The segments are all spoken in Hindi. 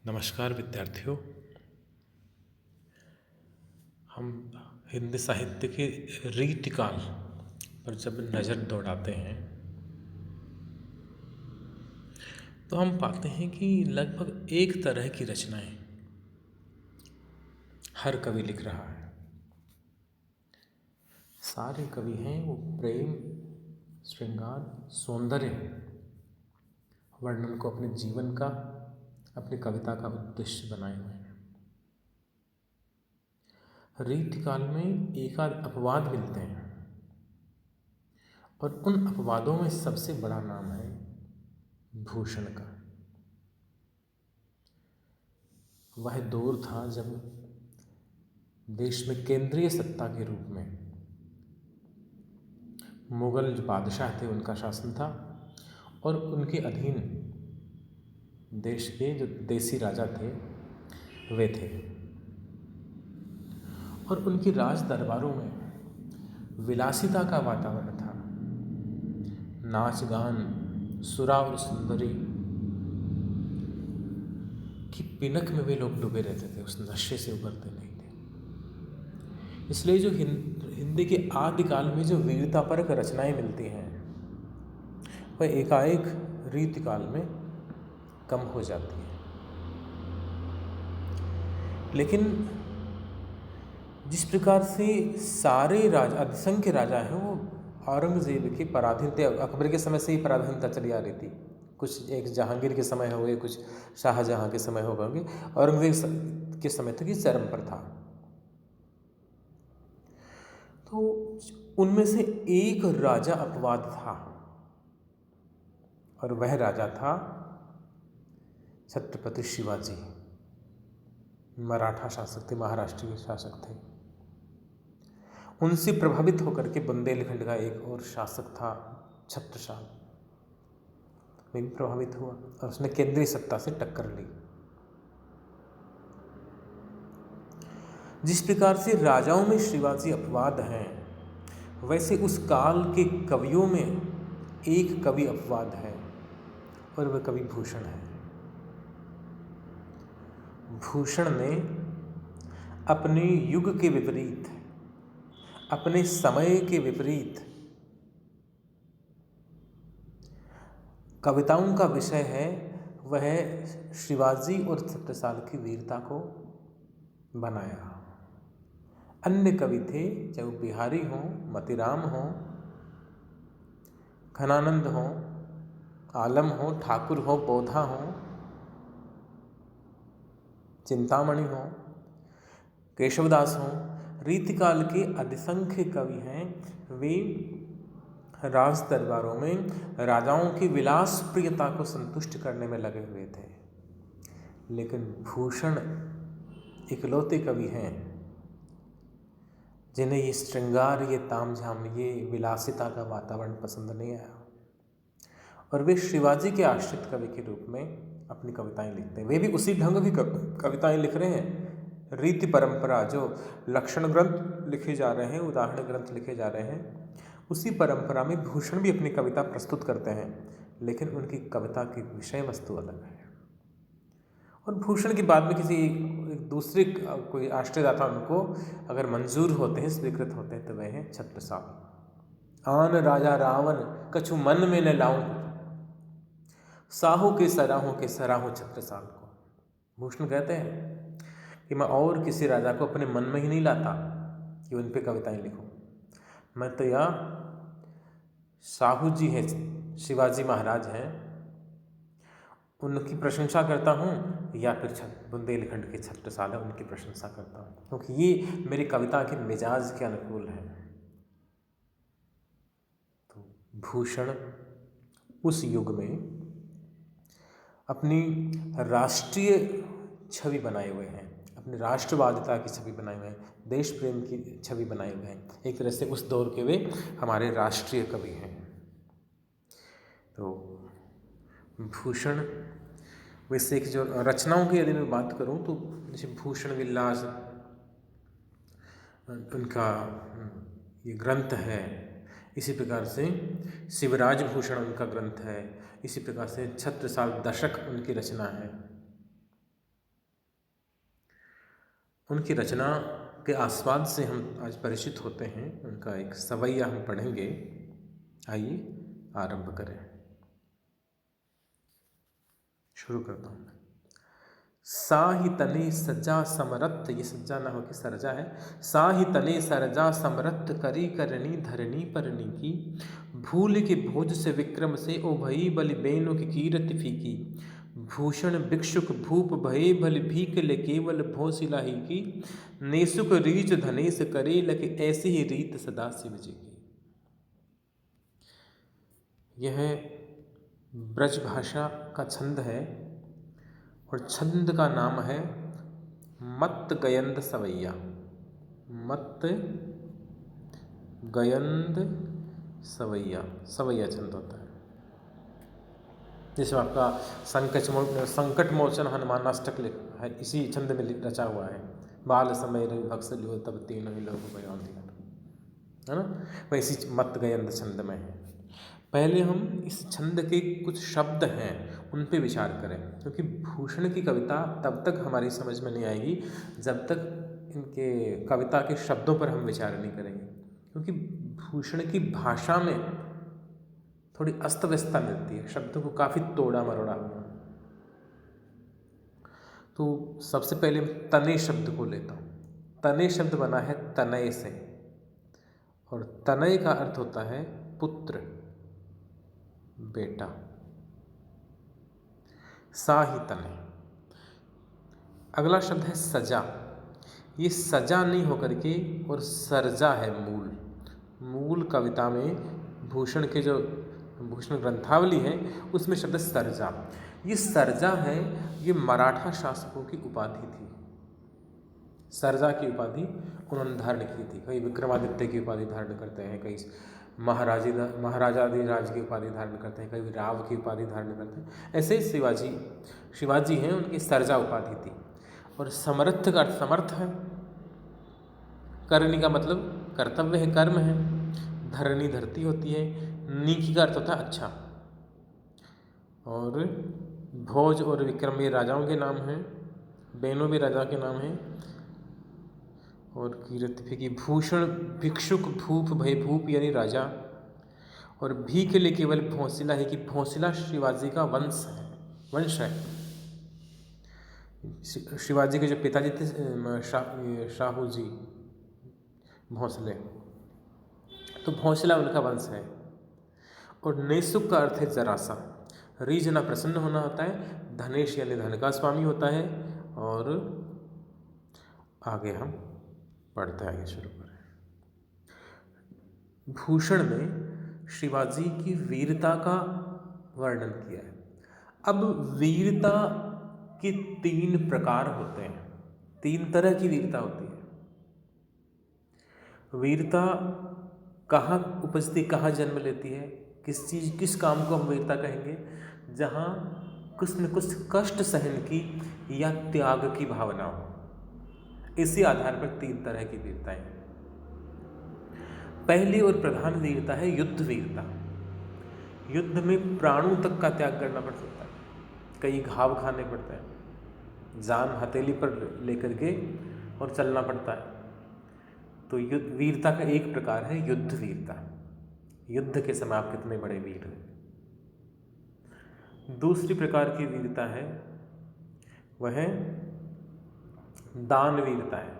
नमस्कार विद्यार्थियों। हम हिंदी साहित्य के रीतिकाल पर जब नज़र दौड़ाते हैं तो हम पाते हैं कि लगभग एक तरह की रचनाएं हर कवि लिख रहा है। सारे कवि हैं वो प्रेम, श्रृंगार, सौंदर्य वर्णन को अपने जीवन का, अपनी कविता का उद्देश्य बनाए हुए हैं। रीतिकाल में एकाध अपवाद मिलते हैं और उन अपवादों में सबसे बड़ा नाम है भूषण का। वह दौर था जब देश में केंद्रीय सत्ता के रूप में मुगल जो बादशाह थे उनका शासन था और उनके अधीन देश के जो देसी राजा थे वे थे। और उनकी राज दरबारों में विलासिता का वातावरण था। नाच गान, सुरा और सुंदरी की पिनक में वे लोग डूबे रहते थे, उस नशे से उबरते नहीं थे। इसलिए जो हिंदी के आदिकाल में जो वीरतापरक रचनाएं मिलती हैं वह एकाएक रीतिकाल में कम हो जाती हैं। लेकिन जिस प्रकार से सारे राजा, असंख्य राजा हैं, वो औरंगजेब के पराधीन थे। अकबर के समय से ही पराधीनता चली आ रही थी। कुछ एक जहांगीर के समय हो गए, कुछ शाहजहां के समय हो गए, औरंगजेब के समय तक ये चरम पर था। तो उनमें से एक राजा अपवाद था और वह राजा था छत्रपति शिवाजी। मराठा शासक थे, महाराष्ट्र के शासक थे। उनसे प्रभावित होकर के बुंदेलखंड का एक और शासक था छत्रसाल, वे भी प्रभावित हुआ और उसने केंद्रीय सत्ता से टक्कर ली। जिस प्रकार से राजाओं में शिवाजी अपवाद हैं, वैसे उस काल के कवियों में एक कवि अपवाद है और वह कवि भूषण है। भूषण ने अपने युग के विपरीत, अपने समय के विपरीत कविताओं का विषय है वह शिवाजी और छत्रसाल की वीरता को बनाया। अन्य कवि थे, चाहे वो बिहारी हों, मतीराम हों, घनानंद हों, आलम हों, ठाकुर हों, बोधा हों, चिंतामणि हों, केशवदास हों, रीतिकाल के असंख्य कवि हैं। वे राज दरबारों में राजाओं की विलास प्रियता को संतुष्ट करने में लगे हुए थे। लेकिन भूषण इकलौते कवि हैं जिन्हें ये श्रृंगार, ये तामझाम, ये विलासिता का वातावरण पसंद नहीं आया और वे शिवाजी के आश्रित कवि के रूप में अपनी कविताएं लिखते हैं। वे भी उसी ढंग की कविताएं लिख रहे हैं। रीति परंपरा, जो लक्षण ग्रंथ लिखे जा रहे हैं, उदाहरण ग्रंथ लिखे जा रहे हैं, उसी परंपरा में भूषण भी अपनी कविता प्रस्तुत करते हैं, लेकिन उनकी कविता की विषय वस्तु अलग है। और भूषण की बाद में किसी एक दूसरे कोई आश्रयदाता उनको अगर मंजूर होते हैं, स्वीकृत होते हैं, तो वह हैं छत्रसाल। आन राजा रावण कछु मन में न लाऊं, साहू के सराहू छत्रसाल को। भूषण कहते हैं कि मैं और किसी राजा को अपने मन में ही नहीं लाता कि उन पे कविताएं लिखूं। मैं तो या साहू जी हैं, शिवाजी महाराज हैं, उनकी प्रशंसा करता हूँ, या फिर बुंदेलखंड के छत्रसाल है उनकी प्रशंसा करता हूँ, क्योंकि ये मेरी कविता के मिजाज के अनुकूल है। तो भूषण उस युग में अपनी राष्ट्रीय छवि बनाए हुए हैं, अपनी राष्ट्रवादिता की छवि बनाए हुए हैं, देश प्रेम की छवि बनाए हुए हैं। एक तरह से उस दौर के वे हमारे राष्ट्रीय कवि हैं। तो भूषण वैसे एक जो रचनाओं की यदि मैं बात करूं तो जैसे भूषण विलास उनका ये ग्रंथ है, इसी प्रकार से शिवराज भूषण उनका ग्रंथ है, इसी प्रकार से छत्रसाल दशक उनकी रचना है। उनकी रचना के आस्वाद से हम आज परिचित होते हैं। उनका एक सवैया हम पढ़ेंगे। आइए आरंभ करें। शुरू करता हूँ। साहि तने सजा समरथ, ये सज्जा ना होके सरजा है। साहि तने सरजा समरथ, करी करनी धरनी परनी की। भूल के भोज से विक्रम से, ओ भई बलि बेनो की कीरति फीकी। भूषण भिक्षुक भूप भये, भल भीख ले केवल भोसिला ही की। नेसुक रीच धनेश करे, लगे ऐसी ही रीत सदा शिव जी की। यह ब्रज भाषा का छंद है और छंद का नाम है मत गयंद सवैया। मत गयंद सवैया, सवैया छंद होता है। जिसमें आपका संकट मोचन हनुमान अष्टक लिखा है, इसी छंद में रचा हुआ है। बाल समय रवि भक्स लियो, तब तीनों ही लोग बयान दिया, है ना। वह इसी मत गयंद छंद में है। पहले हम इस छंद के कुछ शब्द हैं उन पे विचार करें, क्योंकि भूषण की कविता तब तक हमारी समझ में नहीं आएगी जब तक इनके कविता के शब्दों पर हम विचार नहीं करेंगे। क्योंकि भूषण की भाषा में थोड़ी अस्त व्यस्तता मिलती है, शब्दों को काफ़ी तोड़ा मरोड़ा हुआ। तो सबसे पहले तने शब्द को लेता हूँ। तने शब्द बना है तनय से, और तनय का अर्थ होता है पुत्र, बेटा। साहि तनय। अगला शब्द है सजा। ये सजा नहीं होकर के और सरजा है। मूल कविता में भूषण के जो भूषण ग्रंथावली है उसमें शब्द सरजा। ये सरजा है, ये मराठा शासकों की उपाधि थी। सरजा की उपाधि उन्होंने धारण की थी। कई विक्रमादित्य की उपाधि धारण करते हैं, कई महाराजाधिराज की उपाधि धारण करते हैं, कई राव की उपाधि धारण करते हैं। ऐसे शिवाजी हैं, उनकी सरजा उपाधि थी। और समर्थ का अर्थ समर्थ है। करनी का मतलब कर्तव्य है, कर्म है। धरनी धरती होती है। नीकी का अर्थ होता है अच्छा। और भोज और विक्रम ये राजाओं के नाम हैं। बेनो भी राजा के नाम हैं। और कीरति की भूषण भिक्षुक भूप भय, भूप यानी राजा। और भीख ले केवल भोंसिला है कि भोंसिला शिवाजी का वंश है। शिवाजी के जो पिताजी थे शाहू जी भोंसले, तो भोंसला उनका वंश है। और नेसुक का अर्थ है जरा सा। रीजना प्रसन्न होना होता है। धनेश यानी धन का स्वामी होता है। और आगे हम पढ़ते आगे शुरू करें। भूषण में शिवाजी की वीरता का वर्णन किया है। अब वीरता के 3 प्रकार होते हैं, 3 तरह की वीरता होती है। वीरता कहाँ उपजती, कहाँ जन्म लेती है, किस काम को हम वीरता कहेंगे? जहाँ कुछ न कुछ कष्ट सहन की या त्याग की भावना हो। इसी आधार पर 3 तरह की वीरताएं हैं। पहली और प्रधान वीरता है युद्ध वीरता। युद्ध में प्राणों तक का त्याग करना पड़ सकता है, कई घाव खाने पड़ते हैं, जान हथेली पर लेकर के और चलना पड़ता है। तो युद्ध वीरता का एक प्रकार है युद्ध वीरता। युद्ध के समय आप कितने बड़े वीर हैं। दूसरी प्रकार की वीरता है वह दान वीरता है।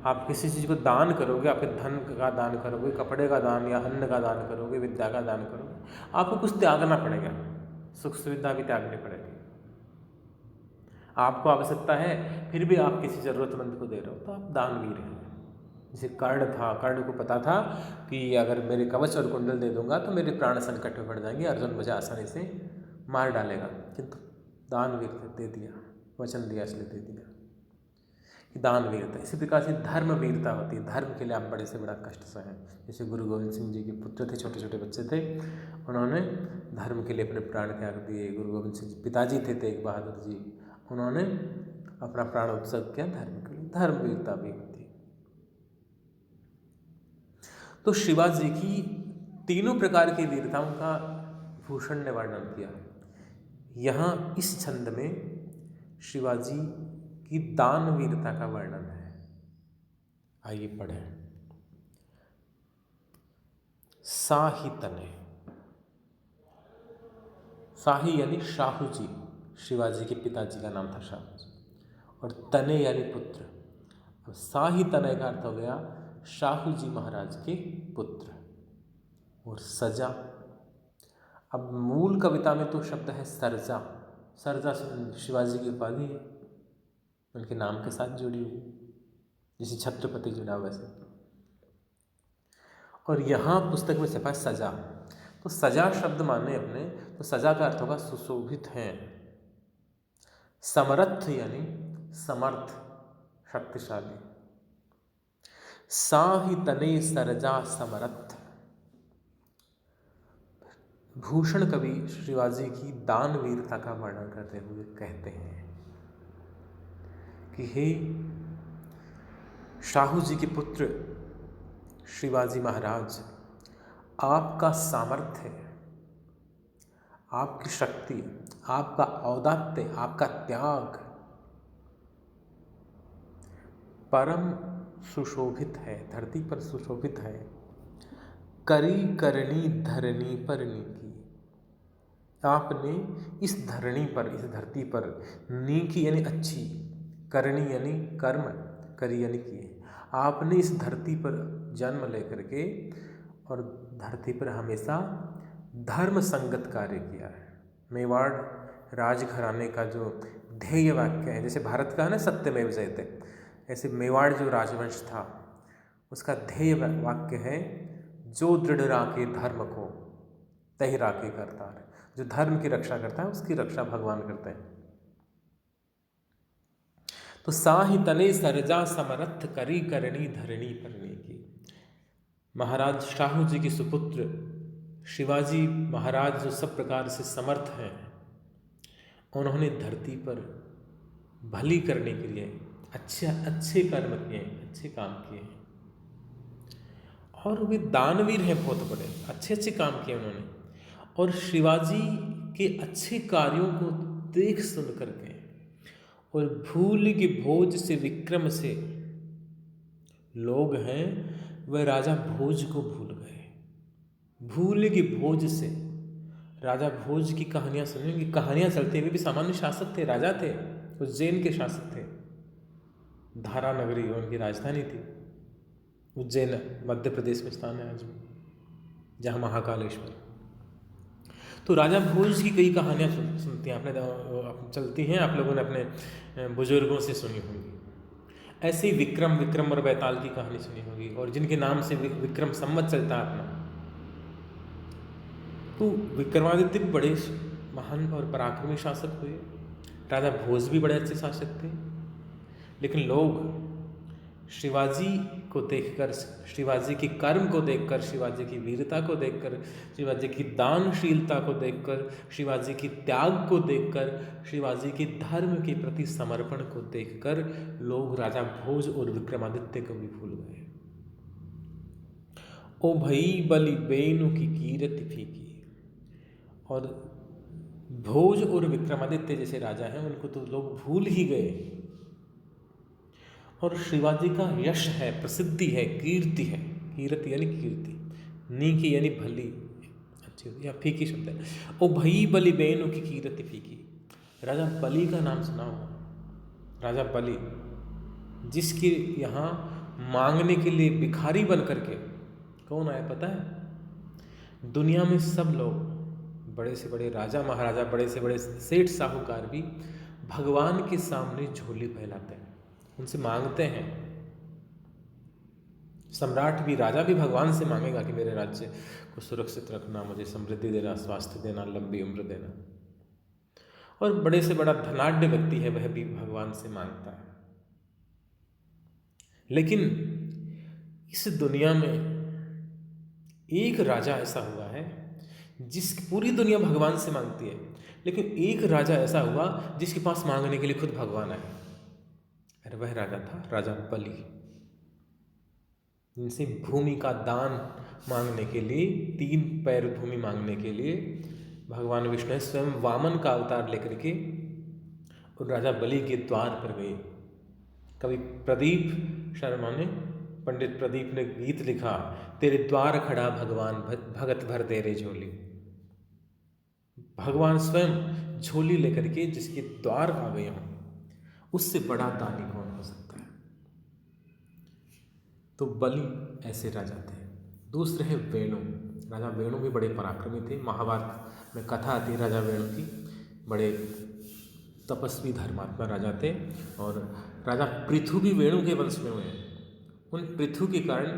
आप किसी चीज़ को दान करोगे, आपके धन का दान करोगे, कपड़े का दान या अन्न का दान करोगे, विद्या का दान करोगे, आपको कुछ त्यागना पड़ेगा, सुख सुविधा भी त्यागनी पड़ेगी। आपको आवश्यकता है फिर भी आप किसी ज़रूरतमंद को दे रहे हो, तो आप दानवीर हैं। जैसे कर्ण था, कर्ण को पता था कि अगर मेरे कवच और कुंडल दे दूंगा तो मेरे प्राण संकट में पड़ जाएंगे, अर्जुन मुझे आसानी से मार डालेगा, किंतु दानवीर दे दिया, वचन दिया इसलिए दे दिया। दान वीरता। इसी प्रकार से धर्म वीरता होती है। धर्म के लिए आप बड़े से बड़ा कष्ट सहे। जैसे गुरु गोविंद सिंह जी के पुत्र थे, छोटे छोटे बच्चे थे, उन्होंने धर्म के लिए अपने प्राण त्याग दिए। गुरु गोविंद सिंह पिताजी थे तेग बहादुर जी, उन्होंने अपना प्राण उत्सर्ग किया धर्म के लिए। धर्म वीरता भी होती है। तो शिवाजी की 3 प्रकार की वीरताओं का भूषण ने वर्णन किया। यहाँ इस छंद में शिवाजी की दानवीरता का वर्णन है। आइए पढ़ें। साही तने, साही यानी शाहू जी, शिवाजी के पिताजी का नाम था शाहू जी, और तने यानी पुत्र। अब साही तने का अर्थ हो गया शाहू जी महाराज के पुत्र। और सजा, अब मूल कविता में तो शब्द है सरजा। सरजा शिवाजी की उपाधि है, उनके नाम के साथ जुड़ी हुई, जैसे छत्रपति जुड़ा वैसे। और यहाँ पुस्तक में छपा सजा, तो सजा शब्द माने अपने तो सजा का अर्थ होगा सुशोभित हैं। समर्थ यानी समर्थ, शक्तिशाली। साहि तने सरजा समर्थ। भूषण कवि शिवाजी की दानवीरता का वर्णन करते हुए कहते हैं कि हे शाहू जी के पुत्र शिवाजी महाराज, आपका सामर्थ्य, आपकी शक्ति, आपका औदात्य, आपका त्याग परम सुशोभित है, धरती पर सुशोभित है। करी करनी धरनी पर नीकी, आपने इस धरणी पर, इस धरती पर, नीकी यानी अच्छी, करनी यानी कर्म, करी यानी किए, आपने इस धरती पर जन्म लेकर के और धरती पर हमेशा धर्म संगत कार्य किया है। मेवाड़ राजघराने का जो ध्येय वाक्य है, जैसे भारत का है ना सत्यमेव जयते, ऐसे मेवाड़ जो राजवंश था उसका ध्येय वाक्य है जो दृढ़ राखे धर्म को तहि राखे करतार। जो धर्म की रक्षा करता है उसकी रक्षा भगवान करते हैं। तो साहि तने सरजा समर्थ करी करनी धरणी परनी की। महाराज शाहू जी के सुपुत्र शिवाजी महाराज जो सब प्रकार से समर्थ हैं, उन्होंने धरती पर भली करने के लिए अच्छे कर्म किए, अच्छे काम किए हैं, और वे दानवीर हैं बहुत बड़े, अच्छे काम किए उन्होंने। और शिवाजी के अच्छे कार्यों को देख सुन करके और भूल के भोज से विक्रम से लोग हैं वह राजा भोज को भूल गए। भूल के भोज से, राजा भोज की कहानियां सुनेंगे, कहानियां चलती हैं, वे भी सामान्य शासक थे, राजा थे, उज्जैन के शासक थे। धारा नगरी उनकी राजधानी थी। उज्जैन मध्य प्रदेश में स्थान है आज भी, जहाँ महाकालेश्वर। तो राजा भोज की कई कहानियाँ सुनती हैं आपने, चलती हैं, आप लोगों ने अपने बुजुर्गों से सुनी होंगी। ऐसे ही विक्रम और बैताल की कहानी सुनी होगी, और जिनके नाम से विक्रम संवत चलता है अपना। तो विक्रमादित्य भी बड़े महान और पराक्रमी शासक हुए, राजा भोज भी बड़े अच्छे शासक थे। लेकिन लोग शिवाजी को देखकर, शिवाजी के कर्म को देखकर, शिवाजी की वीरता को देखकर, शिवाजी की दानशीलता को देखकर, शिवाजी की त्याग को देखकर, शिवाजी के धर्म के प्रति समर्पण को देखकर लोग राजा भोज और विक्रमादित्य को भी भूल गए। ओ भई बलि बेनु की कीरति फीकी। और भोज और विक्रमादित्य जैसे राजा हैं उनको तो लोग भूल ही गए। और शिवाजी का यश है, प्रसिद्धि है, कीर्ति है, कीर्ति यानी कीर्ति, नीकी यानी भली, अच्छी होती है, फीकी शब्द है। ओ भई बलि बेनु की कीर्ति फीकी। राजा बलि का नाम सुना हो, राजा बलि, जिसके यहाँ मांगने के लिए भिखारी बन करके कौन आया पता है? दुनिया में सब लोग, बड़े से बड़े राजा महाराजा, बड़े से बड़े सेठ साहूकार भी भगवान के सामने झोली फैलाते हैं, उनसे मांगते हैं। सम्राट भी, राजा भी भगवान से मांगेगा कि मेरे राज्य को सुरक्षित रखना, मुझे समृद्धि देना, स्वास्थ्य देना, लंबी उम्र देना। और बड़े से बड़ा धनाढ्य व्यक्ति है वह भी भगवान से मांगता है। लेकिन इस दुनिया में एक राजा ऐसा हुआ है जिस पूरी दुनिया भगवान से मांगती है, लेकिन एक राजा ऐसा हुआ जिसके पास मांगने के लिए खुद भगवान आए। अरे वह राजा था राजा बलि, जिनसे भूमि का दान मांगने के लिए, 3 पैर भूमि मांगने के लिए भगवान विष्णु स्वयं वामन का अवतार लेकर के और राजा बलि के द्वार पर गए कवि प्रदीप शर्मा ने, पंडित प्रदीप ने गीत लिखा, तेरे द्वार खड़ा भगवान भगत भर दे रे झोली। भगवान स्वयं झोली लेकर के जिसके द्वार आ गए हों, उससे बड़ा दानी कौन हो सकता है। तो बलि ऐसे राजा थे। दूसरे हैं वेणु। राजा वेणु भी बड़े पराक्रमी थे। महाभारत में कथा आती है राजा वेणु की। बड़े तपस्वी धर्मात्मा राजा थे। और राजा पृथु भी वेणु के वंश में हुए हैं। उन पृथु के कारण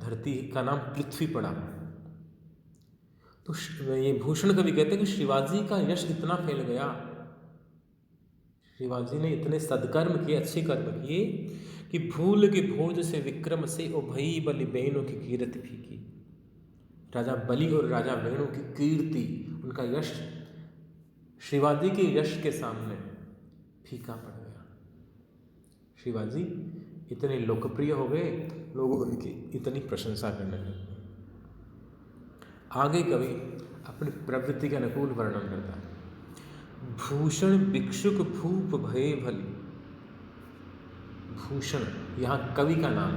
धरती का नाम पृथ्वी पड़ा। तो ये भूषण कवि कहते हैं कि शिवाजी का यश इतना फैल गया, शिवाजी ने इतने सदकर्म किए, अच्छे कर्म किए कि भूल के भोज से विक्रम से ओ भई बलि बेनु की कीर्ति फीकी। राजा बलि और राजा वेणु की कीर्ति, उनका यश शिवाजी के यश के सामने फीका पड़ गया। शिवाजी इतने लोकप्रिय हो गए, लोग उनकी इतनी प्रशंसा करने लगे। आगे कवि अपनी प्रवृत्ति के अनुकूल वर्णन करता है। भूषण भिक्षुक भूप भये भली। भूषण यहाँ कवि का नाम,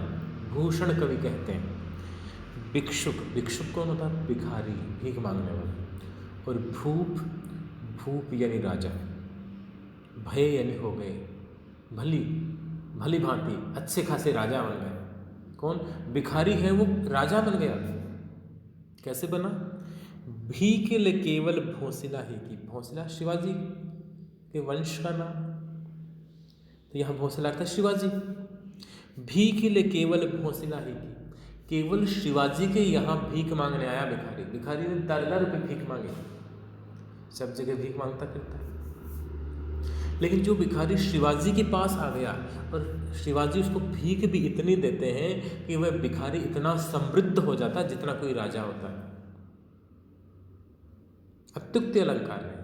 भूषण कवि कहते हैं। भिक्षुक, भिक्षुक कौन होता है? भिखारी, भीख मांगने वाला। और भूप, भूप यानी राजा। भय यानी हो गए, भली भली भांति अच्छे खासे राजा बन गए। कौन? भिखारी है वो राजा बन गया। कैसे बना? भीख ले केवल भोंसिला ही की। भोंसिला शिवाजी के वंश का नाम, तो यहाँ भोंसिला था शिवाजी। भीख ले केवल भोंसिला ही की, केवल शिवाजी के यहाँ भीख मांगने आया भिखारी। भिखारी ने दर रुपये भीख मांगे, सब जगह भीख मांगता फिरता है। लेकिन जो भिखारी शिवाजी के पास आ गया और शिवाजी उसको भीख भी इतनी देते हैं कि वह भिखारी इतना समृद्ध हो जाता है जितना कोई राजा होता है। अत्युक्ति अलंकार है।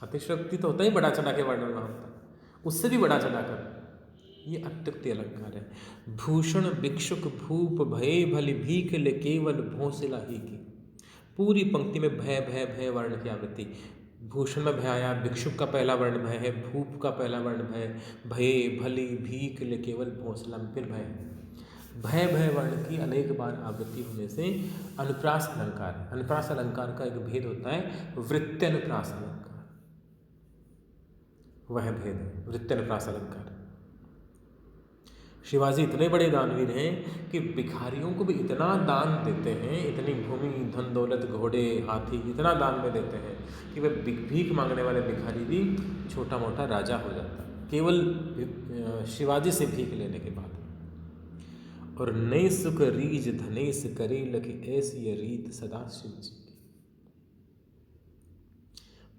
अतिशयोक्ति तो होता ही बड़ा चढ़ा के वर्णन में होता है, उससे भी बड़ा चढ़ाकर ये अत्युक्ति अलंकार है। भूषण भिक्षुक भूप भये भली भीख ले केवल भोंसिला ही की। पूरी पंक्ति में भय भय भय वर्ण की आवृत्ति। भूषण में भय आया, भिक्षुक का पहला वर्ण भय है, भूप का पहला वर्ण भय, भये भली भीख ले केवल भोंसला में फिर भय। भय भय वर्ण की अनेक बार आवृत्ति होने से अनुप्रास अलंकार है। अनुप्रास अलंकार का एक भेद होता है वृत्त्यनुप्रास अलंकार, वह भेद है वृत्त्यनुप्रास अलंकार। शिवाजी इतने बड़े दानवीर हैं कि भिखारियों को भी इतना दान देते हैं, इतनी भूमि धन दौलत घोड़े हाथी इतना दान में देते हैं कि वह भीख मांगने वाले भिखारी भी छोटा मोटा राजा हो जाता है केवल शिवाजी से भीख लेने के बाद। और नए सुख रीज धनेश करे लखी ऐसी ये रीत सदा शिव जी की।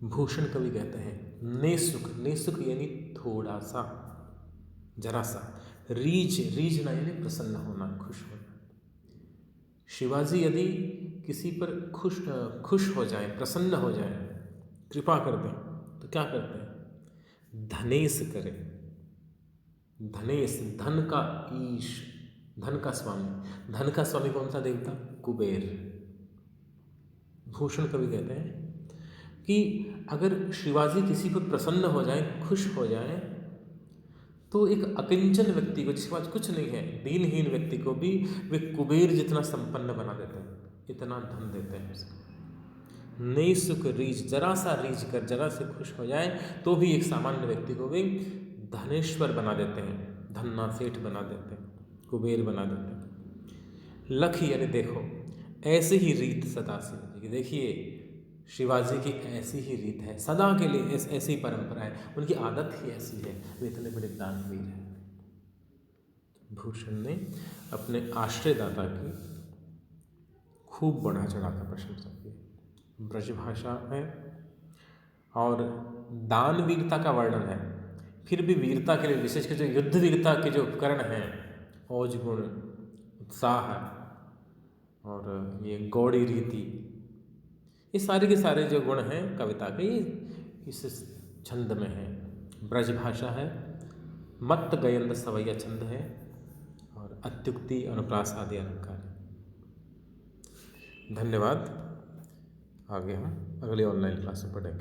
भूषण कवि कहते हैं नेसुख, नेसुख यानी थोड़ा सा, जरा सा। रीज, रीज ना यानी प्रसन्न होना, खुश होना। शिवाजी यदि किसी पर खुश हो जाए, प्रसन्न हो जाए, कृपा कर दें तो क्या करते हैं? धनेश करें। धनेश धन का ईश, धन का स्वामी। धन का स्वामी कौन सा देवता? कुबेर। भूषण कवि कहते हैं कि अगर शिवाजी किसी पर प्रसन्न हो जाए, खुश हो जाए, तो एक अकिंचन व्यक्ति को, जिसके पास कुछ नहीं है, दीनहीन व्यक्ति को भी वे कुबेर जितना संपन्न बना देते हैं, इतना धन देते हैं उसको। नई सुख रीझ, जरा सा रीझ कर, जरा से खुश हो जाए तो भी एक सामान्य व्यक्ति को भी धनेश्वर बना देते हैं, धन्ना सेठ बना देते हैं, कुबेर बना देते हैं। लख यानी देखो, ऐसी ही रीत सदा से। देखिए शिवाजी की ऐसी ही रीत है, सदा के लिए ऐसी परंपरा है, उनकी आदत ही ऐसी है, वे इतने बड़े दानवीर हैं। भूषण ने अपने आश्रयदाता की खूब बढ़ा चढ़ाकर प्रशंसा की। ब्रजभाषा है और दान वीरता का वर्णन है, फिर भी वीरता के लिए विशेषकर जो युद्ध वीरता के जो उपकरण हैं, औज गुण, उत्साह और ये गौड़ी रीति, ये सारे के सारे जो गुण हैं कविता के, इस छंद में है। ब्रजभाषा है, मत्त गयंद सवैया छंद है और अत्युक्ति अनुप्रास आदि अलंकार है। धन्यवाद। आगे हम अगले ऑनलाइन क्लास में पढ़ेंगे।